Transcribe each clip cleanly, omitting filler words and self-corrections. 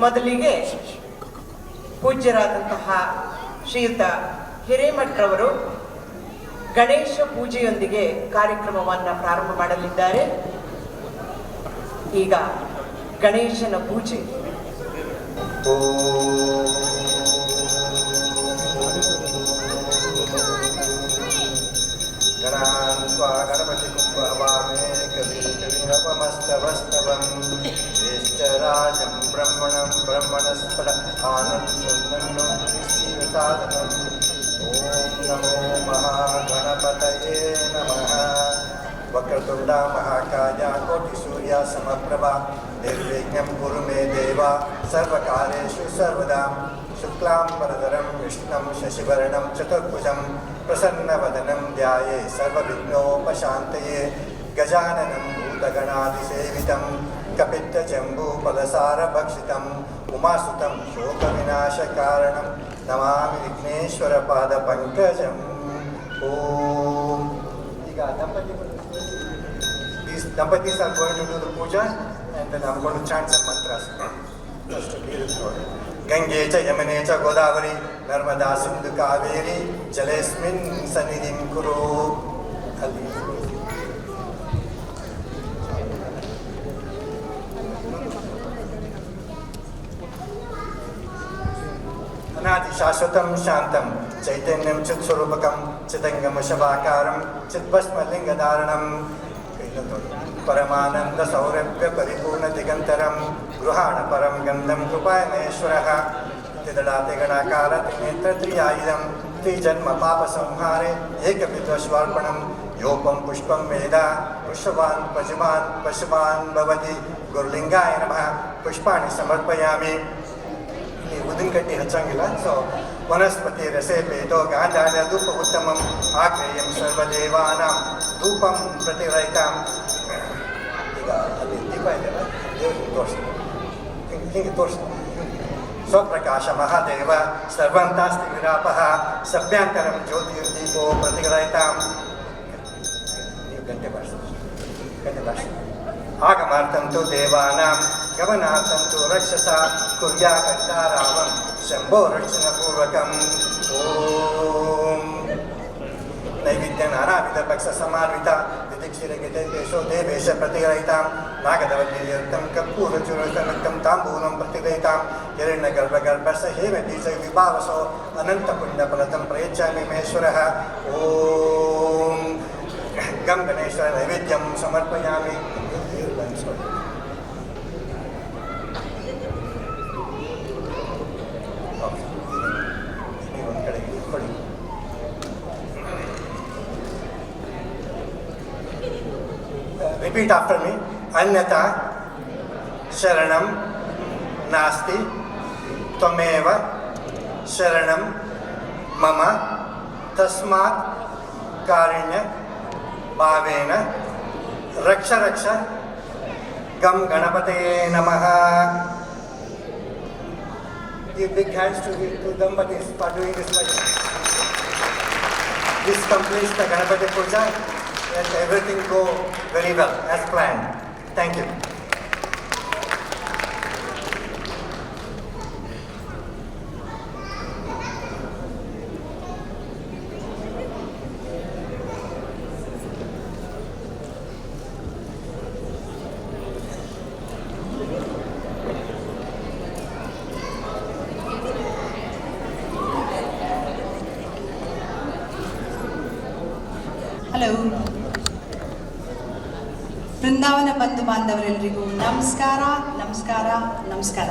ಮೊದಲಿಗೆ ಪೂಜ್ಯರಾದಂತಹ ಶ್ರೀಯುತ ಹಿರೇಮಠರವರು ಗಣೇಶ ಪೂಜೆಯೊಂದಿಗೆ ಕಾರ್ಯಕ್ರಮವನ್ನು ಪ್ರಾರಂಭ ಮಾಡಲಿದ್ದಾರೆ. ಈಗ ಗಣೇಶನ ಪೂಜೆ. ಗಣಪತಿ ಕುಂಭವಾಮೇ ಕವಿರಪಮಸ್ತವಸ್ತವಂ ಜ್ಯೇಷ್ಠರಾಜಂ ಬ್ರಹ್ಮಣಂ ಬ್ರಹ್ಮಣಸ್ಫಲ ಆನಂದಂ ಸಾಧನಂ. ಓಂ ನಮೋ ಮಹಾಗಣಪತಯೇ ನಮಃ. ವಕ್ರತುಂಡ ಮಹಾಕಾಯ ಕೋಟಿ ಸೂರ್ಯ ಸಮಪ್ರಭಾ ನಿರ್ವಿಘ್ನಂ ಕುರು ಮೇ ದೇವ ಸರ್ವಕಾರ್ಯೇಷು ಸರ್ವದಾ. ಶುಕ್ಲಾಂಬರಧರಂ ವಿಷ್ಣುಂ ಶಶಿವರ್ಣಂ ಚತುರ್ಭುಜಂ ಪ್ರಸನ್ನವದನಂ ಧ್ಯಾಯೇ ಸರ್ವವಿಘ್ನೋಪಶಾಂತಯೇ. ಗಜಾನನಂ ಭೂತಗಣಾದಿಸೇವಿತಂ ಕಪಿತ್ತಜಂಬೂಫಲಸಾರಭಕ್ಷಿತಂ ಉಮಾಸುತಂ ಶೋಕವಿನಾಶಕಾರಣಂ ನಮಾಮಿ ವಿಘ್ನೇಶ್ವರ ಪಾದ ಪಂಕಜಂ. ಓಂ. ಈಗ these Dampatis are going to do the puja and then I'm going to chant some mantras. Just to hear it. Gange cha Yamune cha Godavari Narmada Sindhu Kaveri Jalesmin Sanidhim Kuru. Anadi Shashwatam Shantam Chaitanyam Chitswarupakam Chitangam Shavakaram Chitbhasma Lingadharanam Paramananda Saurabhya Paripurna Digantaram Gruhana Param Gandham Krupayaneshwaraha Tidalate Ganakara Trinetra Triyayidam Trijanma Papa Samhare Ekapitwashvarpanam Yopam Pushpam Veda Pushavan Pajiman Pashavan Bhavati Gurlingaya Namaha Pushpani Samarpayami. Udin katti hachangila. So ವನಸ್ಪತಿ ರಸೆ ಪೇತೋ ಗಾಂಧಾರ ಧೂಪ ಉತ್ತಮಂ ಆಗ್ನೇಯಂ ಸರ್ವದೇವಾನಾಂ ಧೂಪಂ ಪ್ರತಿರೈತಾಂ. ಈಗ ಅಲ್ಲಿ ದೀಪ ಇದೆಯಲ್ಲ, ದೇವರಿಗೆ ತೋರಿಸಿ, ಹಿಂಗೆ ತೋರಿಸಿ. ಸ್ವಪ್ರಕಾಶ ಮಹಾದೇವ ಸರ್ವಂತಾಸ್ತಿ ವಿರಾಪಃ ಸಭ್ಯಾಂತರಂ ಜ್ಯೋತಿರ್ದೀಪೋ ಪ್ರತಿರೈತಾಂ. ನೀವು ಗಂಟೆ ಭಾಷೆ ಆಗಮಾರ್ಥಂತು ದೇವಾನಾಂ ಗಮನಾರ್ಥಂತು ರಕ್ಷಸ ಕುರ್ಯಾ ಕಂಠಾರಾಮಂ ಶಂಭೋ ರಕ್ಷಣ ಪೂರ್ವಕಂ. ಓಂ. ನೈವೇದ್ಯ ನಾನಾವಿಧ ಪಕ್ಷ ಸಮಾನ್ವಿತ ದಿದಿಕ್ಷಿರಗಿತೇಶೋ ದೇವೇಶ ಪ್ರತಿರೈತಾಂ ನಾಗದವಲ್ಯರ್ಥಂ ಕರ್ಪೂರಚೂರ್ಣಮಿತ್ತಂ ತಾಂಬೂಲಂ ಪ್ರತಿರೈತಾಂ ಹಿರಣ್ಯ ಗರ್ಭಗರ್ಭಸ್ಸ ಹೇಮ ಬೀಜ ವಿಭಾವಸೋ ಅನಂತ ಪುಣ್ಯಫಲದಂ ಪ್ರಯಚ್ಛಾಮಿ ಮಹೇಶ್ವರಃ. ಓಂ. ಗಂ ಗಣೇಶ್ವರ ನೈವೇದ್ಯಂ ಸಮರ್ಪಯಾಮಿ. Repeat after me. Anyata sharanam nasti tvameva sharanam mama tasmat karinya bhavena raksha raksha gam ganapataye namaha. Give big hands to Dambatis for doing this. This completes the Ganapati Puja. Let everything go very well as planned. Thank you. Hello, Brindavan ಬಂಧು ಬಾಂಧವರೆಲ್ಲರಿಗೂ ನಮಸ್ಕಾರ ನಮಸ್ಕಾರ ನಮಸ್ಕಾರ.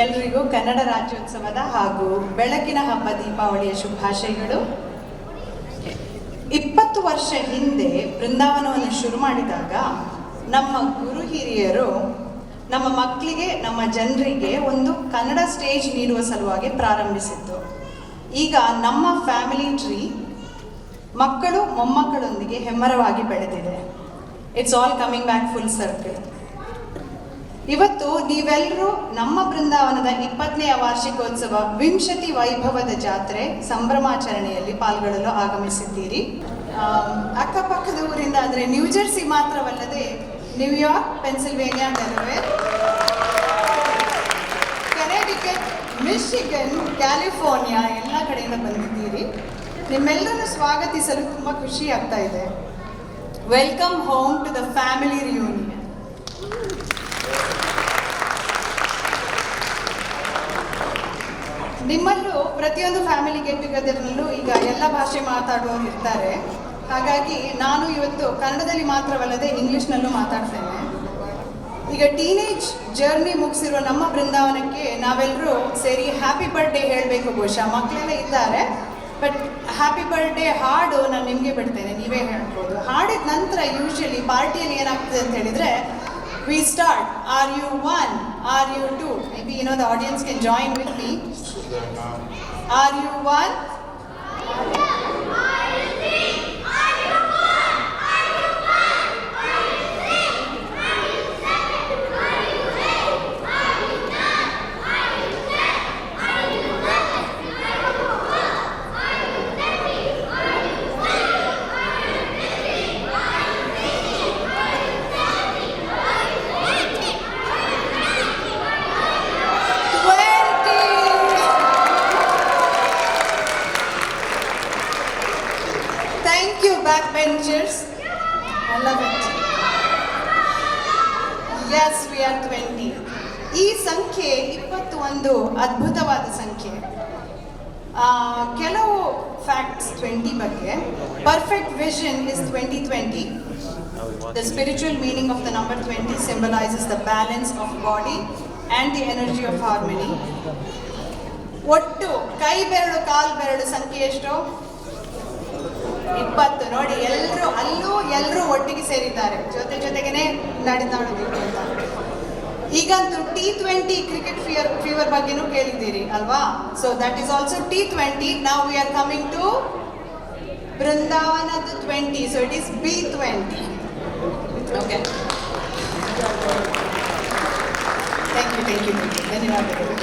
ಎಲ್ರಿಗೂ ಕನ್ನಡ ರಾಜ್ಯೋತ್ಸವದ ಹಾಗೂ ಬೆಳಕಿನ ಹಬ್ಬ ದೀಪಾವಳಿಯ ಶುಭಾಶಯಗಳು. 20 ವರ್ಷ ಹಿಂದೆ ಬೃಂದಾವನವನ್ನು ಶುರು ಮಾಡಿದಾಗ ನಮ್ಮ ಗುರು ಹಿರಿಯರು ನಮ್ಮ ಮಕ್ಕಳಿಗೆ, ನಮ್ಮ ಜನರಿಗೆ ಒಂದು ಕನ್ನಡ ಸ್ಟೇಜ್ ನೀಡುವ ಸಲುವಾಗಿ ಪ್ರಾರಂಭಿಸಿದ್ದು. ಈಗ ನಮ್ಮ ಫ್ಯಾಮಿಲಿ ಟ್ರೀ ಮಕ್ಕಳು ಮೊಮ್ಮಕ್ಕಳೊಂದಿಗೆ ಹೆಮ್ಮರವಾಗಿ ಬೆಳೆದಿದೆ. It's all coming back full circle. ಇವತ್ತು ನೀವೆಲ್ಲರೂ ನಮ್ಮ ಬೃಂದಾವನದ 20ನೇ ವಾರ್ಷಿಕೋತ್ಸವ ವಿಂಶತಿ ವೈಭವದ ಜಾತ್ರೆ ಸಂಭ್ರಮಾಚರಣೆಯಲ್ಲಿ ಪಾಲ್ಗೊಳ್ಳಲು ಆಗಮಿಸಿದ್ದೀರಿ. ಅಕ್ಕಪಕ್ಕದ ಊರಿಂದ ಅಂದರೆ ನ್ಯೂಜೆರ್ಸಿ ಮಾತ್ರವಲ್ಲದೆ New York, Pennsylvania, Delaware Michigan, California ಎಲ್ಲ ಕಡೆಯಿಂದ ಬಂದಿದ್ದೀರಿ. ನಿಮ್ಮೆಲ್ಲರನ್ನು ಸ್ವಾಗತಿಸಲು ತುಂಬ ಖುಷಿ ಆಗ್ತಾ ಇದೆ. Welcome home to the family reunion. ನಿಮ್ಮಲ್ಲೂ ಪ್ರತಿಯೊಂದು ಫ್ಯಾಮಿಲಿ ಗೆಟ್ ಟುಗೆದರ್ನಲ್ಲೂ ಈಗ ಎಲ್ಲ ಭಾಷೆ ಮಾತಾಡುವವರು ಇರ್ತಾರೆ. ಹಾಗಾಗಿ ನಾನು ಇವತ್ತು ಕನ್ನಡದಲ್ಲಿ ಮಾತ್ರವಲ್ಲದೆ ಇಂಗ್ಲಿಷ್ನಲ್ಲೂ ಮಾತಾಡ್ತೇನೆ. ಈಗ ಟೀನೇಜ್ ಜರ್ನಿ ಮುಗಿಸಿರುವ ನಮ್ಮ ಬೃಂದಾವನಕ್ಕೆ ನಾವೆಲ್ಲರೂ ಸೇರಿ ಹ್ಯಾಪಿ ಬರ್ಡೇ ಹೇಳಬೇಕು. ಬಹುಶಃ ಮಕ್ಕಳೆಲ್ಲ ಇದ್ದಾರೆ, ಬಟ್ ಹ್ಯಾಪಿ ಬರ್ಡೇ ಹಾಡು ನಾನು ನಿಮಗೆ ಬಿಡ್ತೇನೆ, ನೀವೇ ಹೇಳ್ಬೋದು. ಹಾಡಿದ ನಂತರ ಯೂಶಲಿ ಪಾರ್ಟಿಯಲ್ಲಿ ಏನಾಗ್ತದೆ ಅಂತ ಹೇಳಿದರೆ we start. Are you one? Are you two? Maybe the audience can join with me. Are you one? Thank you, backbenchers. I love it. Yes, we are 20. ಈ ಸಂಖ್ಯೆ 21 ಅದ್ಭುತವಾದ ಸಂಖ್ಯೆ. ಕೆಲವು ಫ್ಯಾಕ್ಟ್ಸ್ 20 ಬಗ್ಗೆ. Perfect vision is 2020. The spiritual meaning of the number 20 symbolizes the balance of body and the energy of harmony. ಒಟ್ಟು ಕೈ ಬೆರಳು ಕಾಲು ಬೆರಳು ಸಂಖ್ಯೆ ಎಷ್ಟು? 20. ನೋಡಿ, ಎಲ್ಲರೂ ಒಟ್ಟಿಗೆ ಸೇರಿದ್ದಾರೆ, ಜೊತೆಗೇನೆ ನಡೆದಾಡಬೇಕು ಅಂತ. ಈಗಂತೂ T20 ಕ್ರಿಕೆಟ್ ಫೀವರ್ ಬಗ್ಗೆನೂ ಕೇಳಿದ್ದೀರಿ ಅಲ್ವಾ? So that is also T20. Now we are coming to ಬೃಂದಾವನದ 20, so it is B20. Okay, thank you, ಧನ್ಯವಾದಗಳು.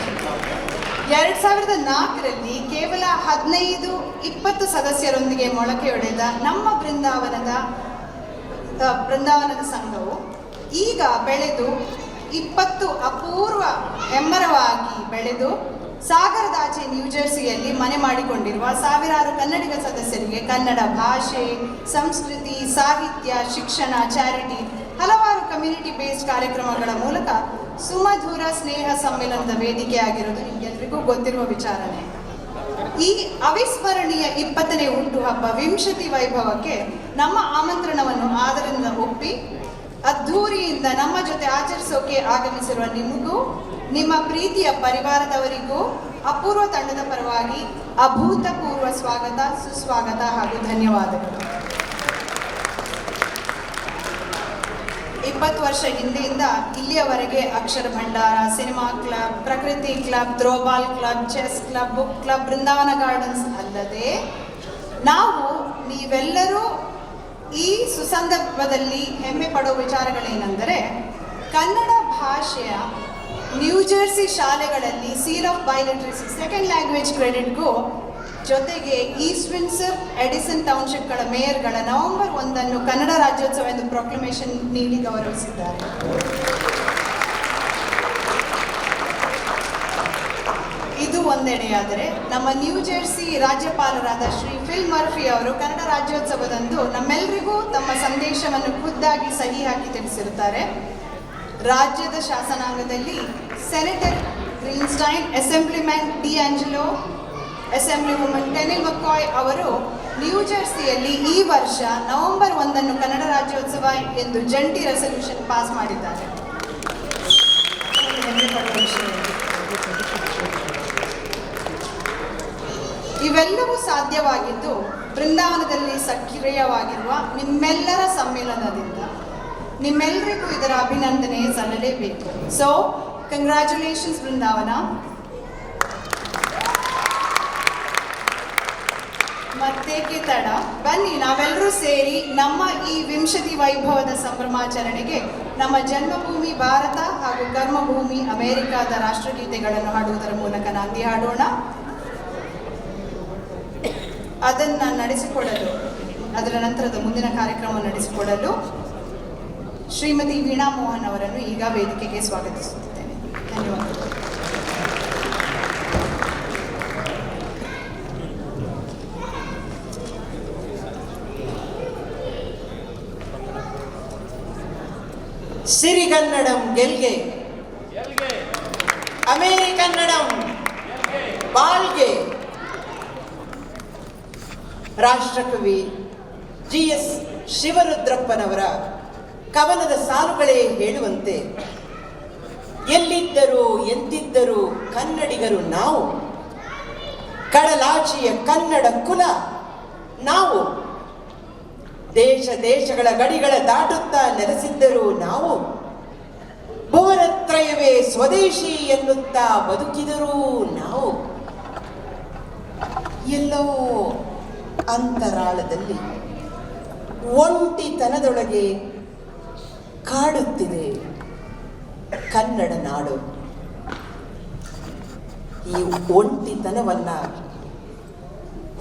2004ರಲ್ಲಿ ಕೇವಲ 15-20 ಸದಸ್ಯರೊಂದಿಗೆ ಮೊಳಕೆಯೊಡೆದ ನಮ್ಮ ಬೃಂದಾವನದ ಸಂಘವು ಈಗ ಬೆಳೆದು 20 ಅಪೂರ್ವ ಹೆಮ್ಮರವಾಗಿ ಬೆಳೆದು ಸಾಗರದಾಚೆ ನ್ಯೂಜೆರ್ಸಿಯಲ್ಲಿ ಮನೆ ಮಾಡಿಕೊಂಡಿರುವ ಸಾವಿರಾರು ಕನ್ನಡಿಗ ಸದಸ್ಯರಿಗೆ ಕನ್ನಡ ಭಾಷೆ, ಸಂಸ್ಕೃತಿ, ಸಾಹಿತ್ಯ, ಶಿಕ್ಷಣ, ಚಾರಿಟಿ, ಹಲವಾರು ಕಮ್ಯುನಿಟಿ ಬೇಸ್ಡ್ ಕಾರ್ಯಕ್ರಮಗಳ ಮೂಲಕ ಸುಮಧುರ ಸ್ನೇಹ ಸಮ್ಮೇಳನದ ವೇದಿಕೆ ಆಗಿರೋದು ನಿಮಗೆಲ್ಲರಿಗೂ ಗೊತ್ತಿರುವ ವಿಚಾರನೆ. ಈ ಅವಿಸ್ಮರಣೀಯ 20ನೇ ಹುಟ್ಟುಹಬ್ಬ ವಿಂಶತಿ ವೈಭವಕ್ಕೆ ನಮ್ಮ ಆಮಂತ್ರಣವನ್ನು ಆದರಿಂದ ಒಪ್ಪಿ ಅದ್ಧೂರಿಯಿಂದ ನಮ್ಮ ಜೊತೆ ಆಚರಿಸೋಕೆ ಆಗಮಿಸಿರುವ ನಿಮಗೂ, ನಿಮ್ಮ ಪ್ರೀತಿಯ ಪರಿವಾರದವರಿಗೂ ಅಪೂರ್ವ ತಂಡದ ಪರವಾಗಿ ಅಭೂತಪೂರ್ವ ಸ್ವಾಗತ, ಸುಸ್ವಾಗತ ಹಾಗೂ ಧನ್ಯವಾದಗಳು. 20 ವರ್ಷ ಹಿಂದೆಯಿಂದ ಇಲ್ಲಿಯವರೆಗೆ ಅಕ್ಷರ ಭಂಡಾರ, ಸಿನಿಮಾ ಕ್ಲಬ್, ಪ್ರಕೃತಿ club, throwball club, chess club, book club, Brindavan gardens ಅಲ್ಲದೆ ನಾವು ನೀವೆಲ್ಲರೂ ಈ ಸುಸಂದರ್ಭದಲ್ಲಿ ಹೆಮ್ಮೆ ಪಡೋ ವಿಚಾರಗಳೇನೆಂದರೆ ಕನ್ನಡ ಭಾಷೆಯ ನ್ಯೂಜೆರ್ಸಿ ಶಾಲೆಗಳಲ್ಲಿ seal of biliteracy second language ಕ್ರೆಡಿಟ್ಗೂ ಜೊತೆಗೆ ಈಸ್ಟ್ ವಿನ್ಸರ್, ಎಡಿಸನ್ ಟೌನ್ಶಿಪ್ಗಳ ಮೇಯರ್ಗಳ ನವೆಂಬರ್ 1 ಕನ್ನಡ ರಾಜ್ಯೋತ್ಸವ ಎಂದು ಪ್ರೊಕ್ಲಮೇಷನ್ ನೀಡಿ ಗೌರವಿಸಿದ್ದಾರೆ. ಇದು ಒಂದೆಡೆಯಾದರೆ ನಮ್ಮ ನ್ಯೂಜೆರ್ಸಿ ರಾಜ್ಯಪಾಲರಾದ ಶ್ರೀ ಫಿಲ್ ಮರ್ಫಿ ಅವರು ಕನ್ನಡ ರಾಜ್ಯೋತ್ಸವದಂದು ನಮ್ಮೆಲ್ಲರಿಗೂ ತಮ್ಮ ಸಂದೇಶವನ್ನು ಖುದ್ದಾಗಿ ಸಹಿ ಹಾಕಿ ತಿಳಿಸಿರುತ್ತಾರೆ. ರಾಜ್ಯದ ಶಾಸನಾಂಗದಲ್ಲಿ senator Greenstein, assemblyman DeAngelo, assemblywoman Tennille McCoy ಅವರು ನ್ಯೂಜೆರ್ಸಿಯಲ್ಲಿ ಈ ವರ್ಷ ನವೆಂಬರ್ 1 ಕನ್ನಡ ರಾಜ್ಯೋತ್ಸವ ಎಂದು ಜಂಟಿ ರೆಸಲ್ಯೂಷನ್ ಪಾಸ್ ಮಾಡಿದ್ದಾರೆ. ಇವೆಲ್ಲವೂ ಸಾಧ್ಯವಾಗಿದ್ದು ಬೃಂದಾವನದಲ್ಲಿ ಸಕ್ರಿಯವಾಗಿರುವ ನಿಮ್ಮೆಲ್ಲರ ಸಮ್ಮೇಳನದಿಂದ. ನಿಮ್ಮೆಲ್ಲರಿಗೂ ಇದರ ಅಭಿನಂದನೆ ಸಲ್ಲಲೇಬೇಕು. ಸೊ ಕಂಗ್ರ್ಯಾಚುಲೇಷನ್ಸ್ ಬೃಂದಾವನ. ಮತ್ತೇಕೆ ತಡ, ಬನ್ನಿ ನಾವೆಲ್ಲರೂ ಸೇರಿ ನಮ್ಮ ಈ ವಿಂಶತಿ ವೈಭವದ ಸಂಭ್ರಮಾಚರಣೆಗೆ ನಮ್ಮ ಜನ್ಮಭೂಮಿ ಭಾರತ ಹಾಗೂ ಕರ್ಮಭೂಮಿ ಅಮೆರಿಕಾದ ರಾಷ್ಟ್ರಗೀತೆಗಳನ್ನು ಹಾಡುವುದರ ಮೂಲಕ ನಾಂದಿ ಹಾಡೋಣ. ಅದನ್ನು ನಡೆಸಿಕೊಡಲು, ಅದರ ನಂತರದ ಮುಂದಿನ ಕಾರ್ಯಕ್ರಮ ನಡೆಸಿಕೊಡಲು ಶ್ರೀಮತಿ ವೀಣಾ ಮೋಹನ್ ಅವರನ್ನು ಈಗ ವೇದಿಕೆಗೆ ಸ್ವಾಗತಿಸುತ್ತಿದ್ದೇನೆ. ಧನ್ಯವಾದಗಳು. ಸಿರಿಗನ್ನಡಂ ಗೆಲ್ಗೆ, ಅಮೇರಿಕನ್ನಡಂ ಬಾಳ್ಗೆ. ರಾಷ್ಟ್ರಕವಿ GS ಶಿವರುದ್ರಪ್ಪನವರ ಕವನದ ಸಾಲುಗಳೇ ಹೇಳುವಂತೆ, ಎಲ್ಲಿದ್ದರೂ ಎಂತಿದ್ದರೂ ಕನ್ನಡಿಗರು ನಾವು, ಕಡಲಾಚಿಯ ಕನ್ನಡ ಕುಲ ನಾವು, ದೇಶ ದೇಶಗಳ ಗಡಿಗಳ ದಾಟುತ್ತಾ ನೆಲೆಸಿದ್ದರೂ ನಾವು, ಭುವನತ್ರಯವೇ ಸ್ವದೇಶಿ ಎನ್ನುತ್ತಾ ಬದುಕಿದರೂ ನಾವು. ಎಲ್ಲೋ ಅಂತರಾಳದಲ್ಲಿ ಒಂಟಿತನದೊಳಗೆ ಕಾಡುತ್ತಿದೆ ಕನ್ನಡ ನಾಡು. ಈ ಒಂಟಿತನವನ್ನ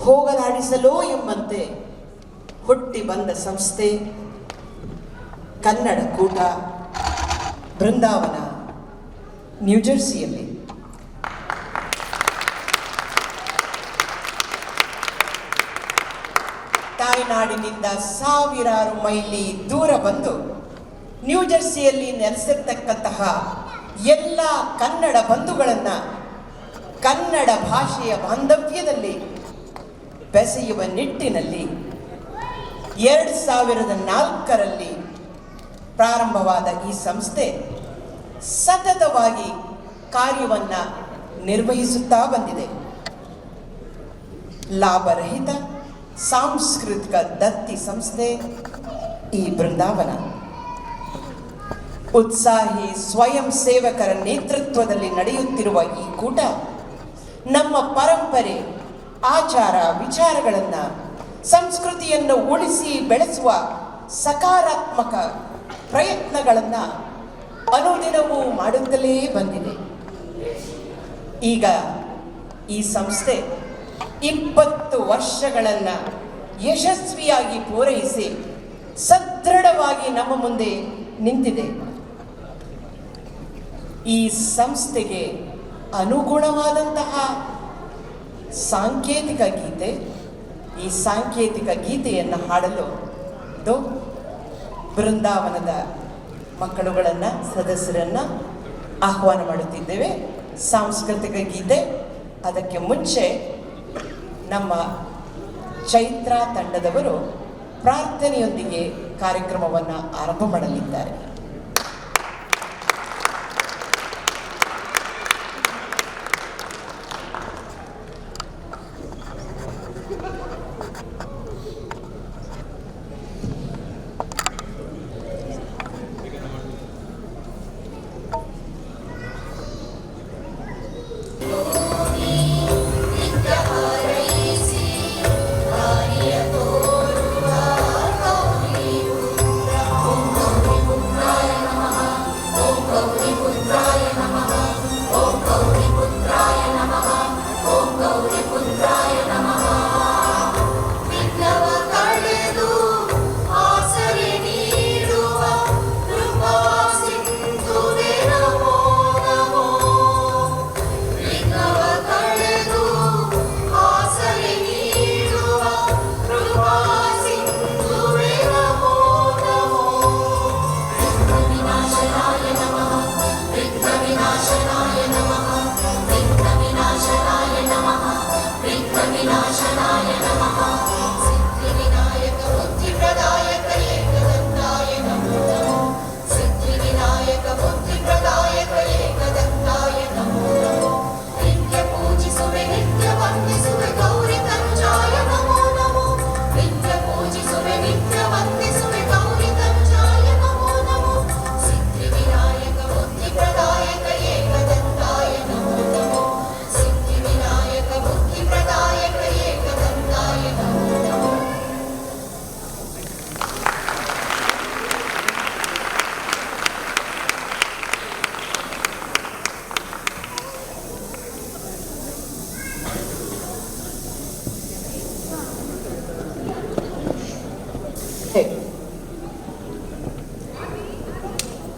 ಹೋಗಲಾಡಿಸಲೋ ಎಂಬಂತೆ ಹುಟ್ಟಿ ಬಂದ ಸಂಸ್ಥೆ ಕನ್ನಡ ಕೂಟ, ಬೃಂದಾವನ, ನ್ಯೂಜೆರ್ಸಿಯಲ್ಲಿ. ತಾಯ್ನಾಡಿನಿಂದ ಸಾವಿರಾರು ಮೈಲಿ ದೂರ ಬಂದು ನ್ಯೂಜೆರ್ಸಿಯಲ್ಲಿ ನೆಲೆಸಿರ್ತಕ್ಕಂತಹ ಎಲ್ಲ ಕನ್ನಡ ಬಂಧುಗಳನ್ನು ಕನ್ನಡ ಭಾಷೆಯ ಬಾಂಧವ್ಯದಲ್ಲಿ ಬೆಸೆಯುವ ನಿಟ್ಟಿನಲ್ಲಿ 2004ರಲ್ಲಿ ಪ್ರಾರಂಭವಾದ ಈ ಸಂಸ್ಥೆ ಸತತವಾಗಿ ಕಾರ್ಯವನ್ನು ನಿರ್ವಹಿಸುತ್ತಾ ಬಂದಿದೆ. ಲಾಭರಹಿತ ಸಾಂಸ್ಕೃತಿಕ ದತ್ತಿ ಸಂಸ್ಥೆ ಈ ಬೃಂದಾವನ. ಉತ್ಸಾಹಿ ಸ್ವಯಂ ಸೇವಕರ ನೇತೃತ್ವದಲ್ಲಿ ನಡೆಯುತ್ತಿರುವ ಈ ಕೂಟ ನಮ್ಮ ಪರಂಪರೆ, ಆಚಾರ ವಿಚಾರಗಳನ್ನು, ಸಂಸ್ಕೃತಿಯನ್ನು ಉಳಿಸಿ ಬೆಳೆಸುವ ಸಕಾರಾತ್ಮಕ ಪ್ರಯತ್ನಗಳನ್ನು ಅನುದಿನವೂ ಮಾಡುತ್ತಲೇ ಬಂದಿದೆ. ಈಗ ಈ ಸಂಸ್ಥೆ 20 ವರ್ಷಗಳನ್ನು ಯಶಸ್ವಿಯಾಗಿ ಪೂರೈಸಿ ಸದೃಢವಾಗಿ ನಮ್ಮ ಮುಂದೆ ನಿಂತಿದೆ. ಈ ಸಂಸ್ಥೆಗೆ ಅನುಗುಣವಾದಂತಹ ಸಾಂಕೇತಿಕ ಗೀತೆ, ಈ ಸಾಂಕೇತಿಕ ಗೀತೆಯನ್ನು ಹಾಡಲು ಬೃಂದಾವನದ ಮಕ್ಕಳುಗಳನ್ನು, ಸದಸ್ಯರನ್ನು ಆಹ್ವಾನ ಮಾಡುತ್ತಿದ್ದೇವೆ. ಸಾಂಸ್ಕೃತಿಕ ಗೀತೆ, ಅದಕ್ಕೆ ಮುಂಚೆ ನಮ್ಮ ಚೈತ್ರ ತಂಡದವರು ಪ್ರಾರ್ಥನೆಯೊಂದಿಗೆ ಕಾರ್ಯಕ್ರಮವನ್ನು ಆರಂಭ ಮಾಡಲಿದ್ದಾರೆ.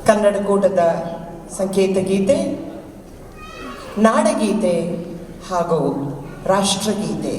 ಕನ್ನಡ ಕೂಟದ ಸಂಕೇತ ಗೀತೆ, ನಾಡಗೀತೆ ಹಾಗೂ ರಾಷ್ಟ್ರಗೀತೆ.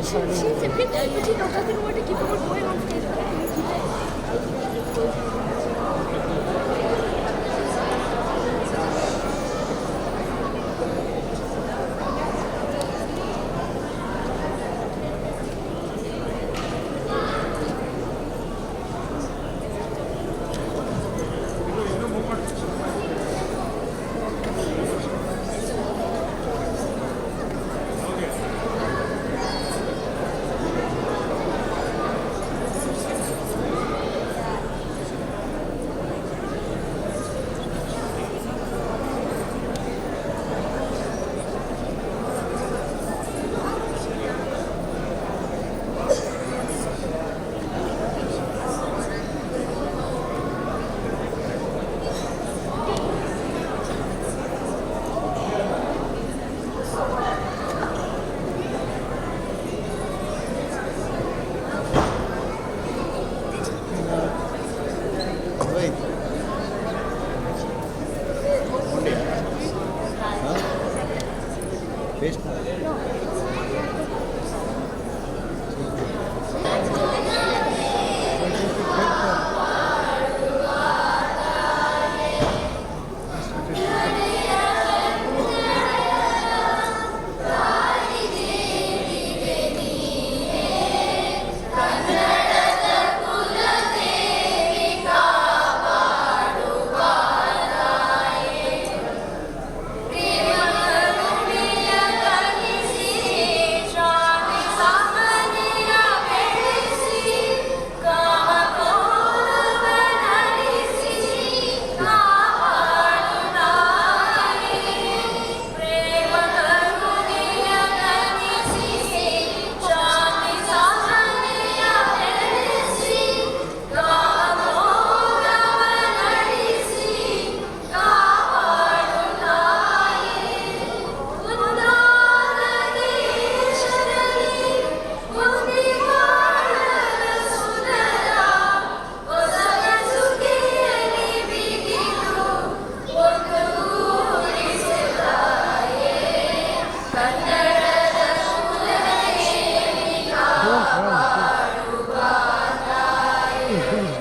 She's a bit, but you know, doesn't want to keep on going on stage.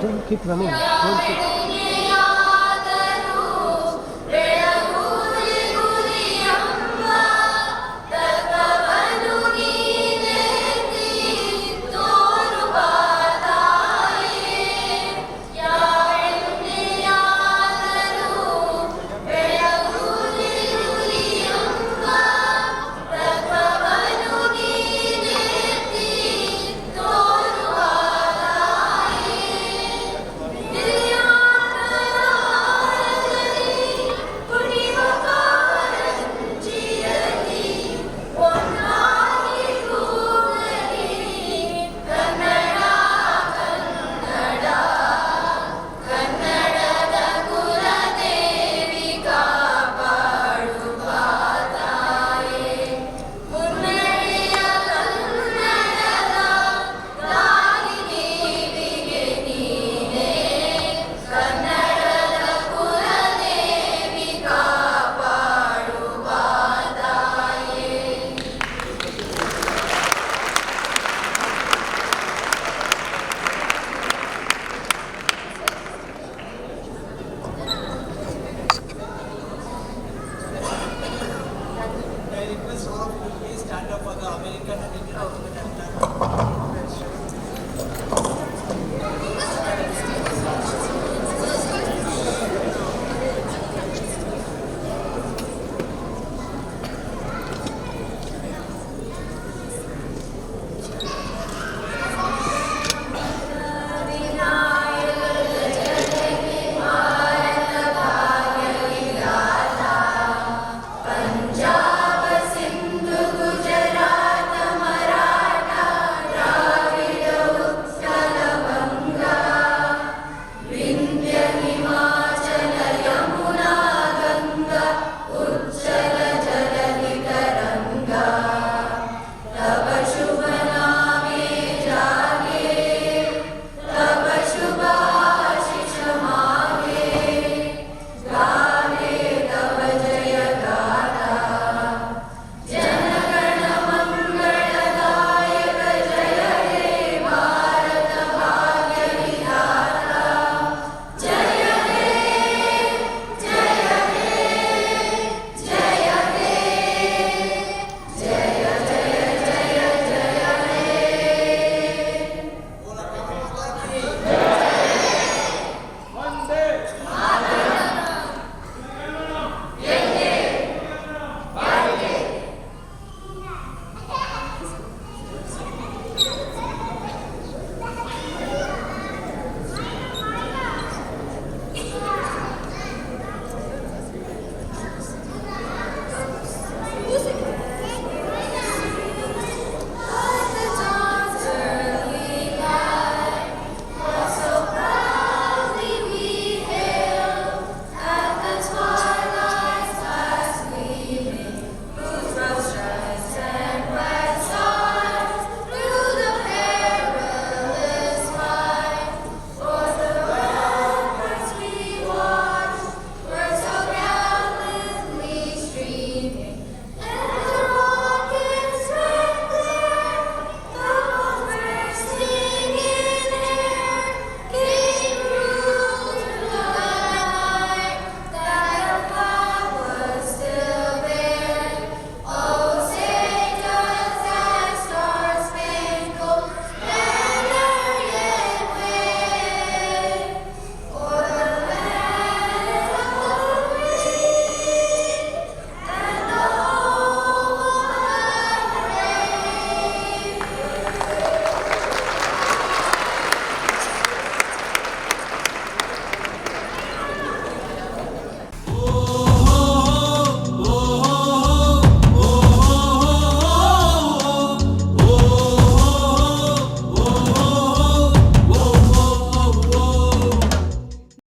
Don't keep running. Don't keep